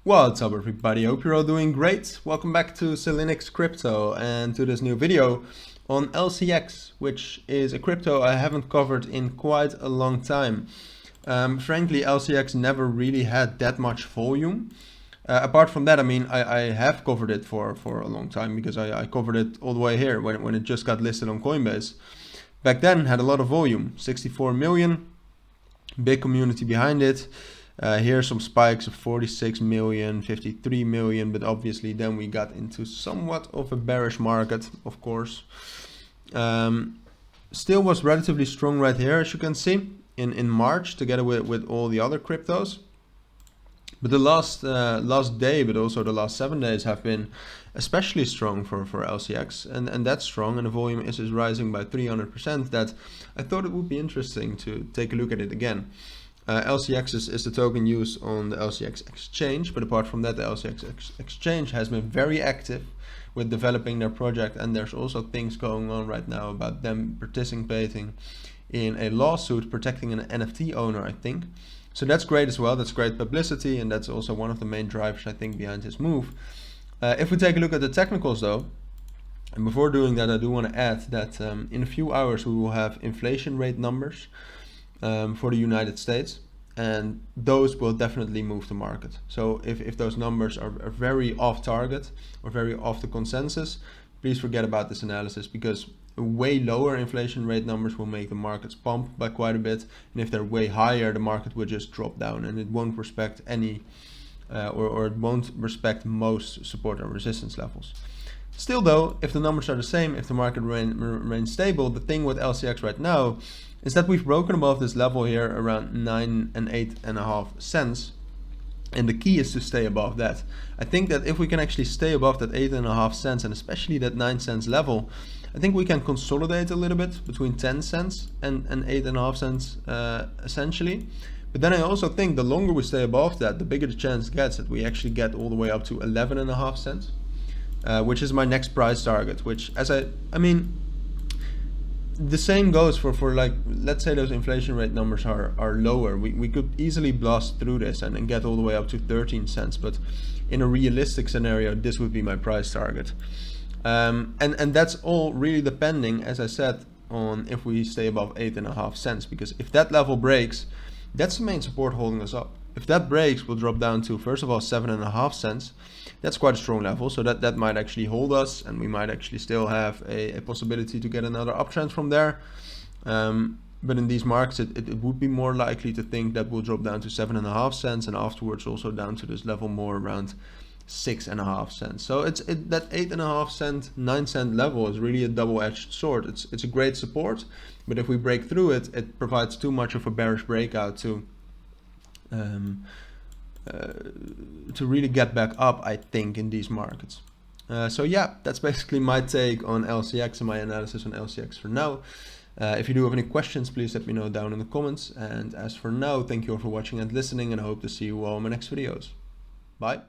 What's up everybody, hope you're all doing great. Welcome back to Cilinix Crypto and to this new video on LCX, which is a crypto I haven't covered in quite a long time. Frankly, LCX never really had that much volume. Apart from that, I have covered it for a long time because I covered it all the way here when it just got listed on Coinbase. Back then had a lot of volume, 64 million, big community behind it. Here are some spikes of 46 million, 53 million, but obviously then we got into somewhat of a bearish market, of course. Still was relatively strong right here, as you can see, in March, together with all the other cryptos. But the last day, but also the last 7 days have been especially strong for LCX, and that's strong, and the volume is rising by 300%. That I thought it would be interesting to take a look at it again. LCX is the token used on the LCX exchange, but apart from that, the LCX exchange has been very active with developing their project, and there's also things going on right now about them participating in a lawsuit protecting an NFT owner, I think. So that's great as well. That's great publicity, and that's also one of the main drivers, I think, behind this move. If we take a look at the technicals though, and before doing that, I do want to add that in a few hours we will have inflation rate numbers for the United States, and those will definitely move the market. So if those numbers are very off target or very off the consensus, please forget about this analysis, because way lower inflation rate numbers will make the markets pump by quite a bit, and if they're way higher, the market will just drop down and it won't respect any or it won't respect most support and resistance levels. Still though, if the numbers are the same, if the market remains stable, the thing with LCX right now is that we've broken above this level here around 9 and 8.5 cents. And the key is to stay above that. I think that if we can actually stay above that 8.5 cents and especially that 9 cents level, I think we can consolidate a little bit between 10 cents and 8.5 cents essentially. But then I also think the longer we stay above that, the bigger the chance gets that we actually get all the way up to 11.5 cents. Which is my next price target, which the same goes for like, let's say those inflation rate numbers are lower. We could easily blast through this and get all the way up to 13 cents, but in a realistic scenario, this would be my price target. And that's all really depending, as I said, on if we stay above 8.5 cents, because if that level breaks, that's the main support holding us up. If that breaks, we'll drop down to, first of all, 7.5 cents. That's quite a strong level, so that might actually hold us, and we might actually still have a possibility to get another uptrend from there. But in these markets, it would be more likely to think that we'll drop down to 7.5 cents, and afterwards also down to this level more around 6.5 cents. So that 8.5 cent, 9 cent level is really a double-edged sword. It's a great support, but if we break through it, it provides too much of a bearish breakout to really get back up, I think, in these markets. So yeah, that's basically my take on LCX and my analysis on LCX for now. If you do have any questions, please let me know down in the comments. And as for now, thank you all for watching and listening, and I hope to see you all in my next videos. Bye.